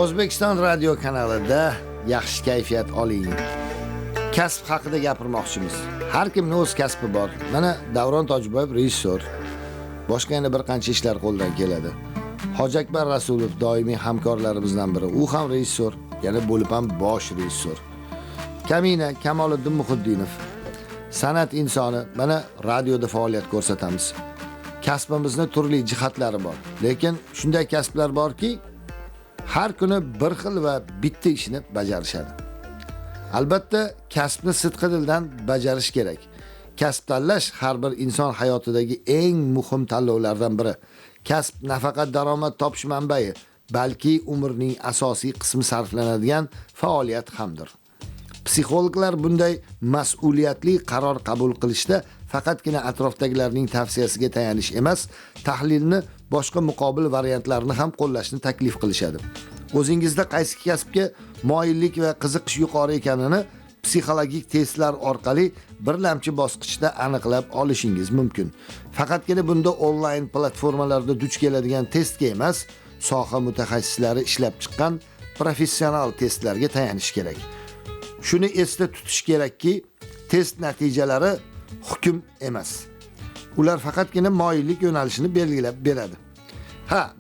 O'zbekiston radio kanalida yaxshi kayfiyat oling. Kasb haqida gapirmoqchimiz. Har kimning o'z kasbi bor. Mana Davron Tojiboyev rejissor. Boshqa yana bir qancha ishlar qo'ldan keladi. Hojakbar Rasulov doimiy hamkorlarimizdan biri. U ham rejissor, yana bo'lib ham bosh rejissor. Kamina Kamoliddin Muhiddinov. San'at insoni, mana radioda faoliyat ko'rsatamiz. Kasbimizning turli jihatlari bor. Lekin shunday kasblar borki, har kuni bir xil va bitta ishni bajarishadi. Albatta, kasbni sidqidildan bajarish kerak. Kasb tanlash har bir inson hayotidagi eng muhim tanlovlardan biri. Kasb nafaqat daromad topish manbai, balki umrning asosiy qismi sarflanadigan faoliyat hamdir. Psixologlar bunday mas'uliyatli qaror qabul qilishda faqatgina atrofdagilarning tavsiyasiga tayanish emas, tahlilni boshqa muqobil variantlarini ham qo'llashni taklif qilishadi. O'zingizda qaysi kasbga moyillik va qiziqish yuqori ekanini psixologik testlar orqali birlamchi bosqichda aniqlab olishingiz mumkin. Faqatgina bunda onlayn platformalarda duch keladigan testga emas, soha mutaxassislari ishlab chiqqan professional testlarga tayanish kerak. Shuni esda tutish kerakki, test natijalari hukm emas. Ular faqatgina moyillik yo'nalishini belgilab beradi.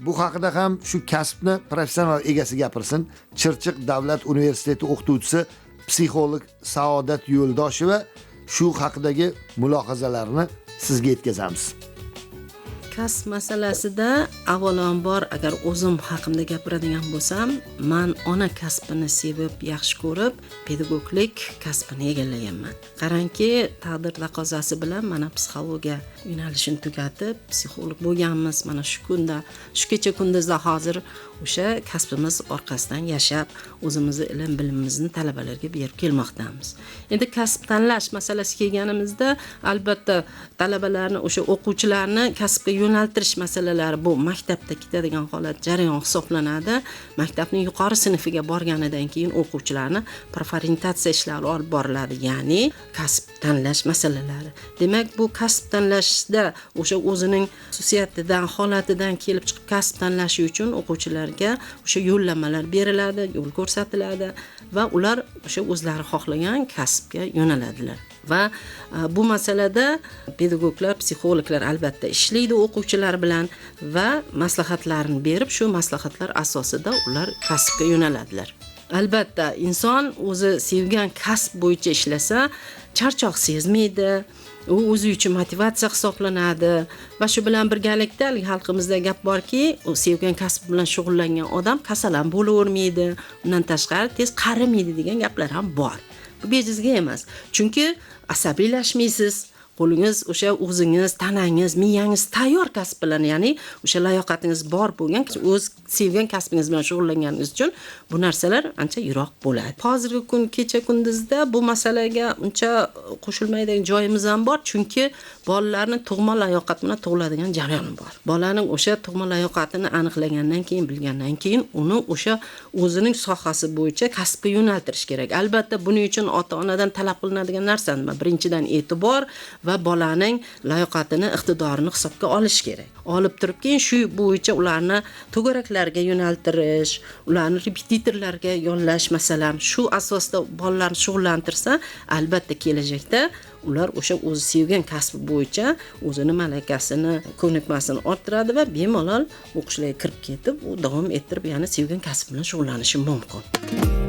Bu haqida ham shu kasbni professional egasi gapirsin. Chirchiq davlat universiteti o'qituvchisi, psixolog Saodat Yo'ldosheva shu haqidagi mulohazalarini sizga yetkazamiz. Kasb masalasida avvalambor agar o'zim haqimda gapiradigan bo'lsam, men ona kasbini sevib, yaxshi ko'rib, pedagoglik kasbini egallaganman. Qarangki, taqdir taqozosi bilan mana psixologiya yo'nalishini tugatib, psixolog bo'lganmiz. Mana shu kunda, shu kecha kunduzda hozir o'sha kasbimiz orqasidan yashab, o'zimizni ilm bilimimizni talabalarga berib kelmoqdamiz. Endi kasb tanlash masalasiga kelganimizda, albatta talabalarni, o'sha o'quvchilarni kasbga yo'naltirish masalalari bu maktabda ketadigan holat jarayon hisoblanadi. Maktabning yuqori sinfiga borganidan keyin o'quvchilarni preferentatsiya ishlari olib boriladi, ya'ni kasb tanlash masalalari. Demak, bu kasb tanlashda o'sha o'zining xususiyatidan, holatidan kelib chiqib kasb tanlashi uchun o'quvchilarga o'sha yo'llanmalar beriladi, yo'l ko'rsatiladi va ular o'sha o'zlari xohlagan kasbga yo'naladilar. Va bu masalada pedagoglar, psixologlar albatta ishlaydi o'quvchilar bilan va maslahatlarni berib, shu maslahatlar asosida ular kasbga yo'naladilar. Albatta, inson o'zi sevgan kasb bo'yicha ishlasa, charchoq sezmaydi. U o'zi uchun motivatsiya hisoblanadi va shu bilan birgalikda xalqimizda gap borki, u sevgan kasb bilan shug'ullangan odam kasal ham bo'lavermaydi, undan tashqari tez qarimaydi degan gaplar ham bor. Bu bejizga emas. Chunki asabiylashmaysiz. Qo'lingiz, o'sha o'zingiz, tanangiz, miyangiz tayyor kasb bilan, ya'ni o'sha layoqatingiz bor bo'lgan, o'z sevgan kasbingiz bilan shug'ullanganingiz uchun bu narsalar ancha yiroq bo'ladi. Hozirgi kun kecha kunduzda bu masalaga uncha qo'shilmaydigan joyimiz ham bor, chunki bolalarning tug'ma layoqat bilan tug'iladigan jarayoni bor. Bolaning o'sha tug'ma layoqatini aniqlagandan keyin, bilgandan keyin uni o'sha o'zining sohasi bo'yicha kasbga yo'naltirish kerak. Albatta, buning uchun ota-onadan talab qilinadigan narsa nima? Birinchidan e'tibor va bolaning layoqatini, iqtidorini hisobga olish kerak. Olib turib keyin shu bo'yicha ularni to'garaklarga yo'naltirish, ularni repetitorlarga yo'llash masalan, shu asosda bolalarni shug'ullantirsa, albatta kelajakda ular o'sha o'zi sevgan kasbi bo'yicha o'zini malakasini, ko'nikmasini orttiradi va bemalol o'qishlarga kirib ketib, u davom ettirib, ya'ni sevgan kasb bilan shug'ullanishi mumkin.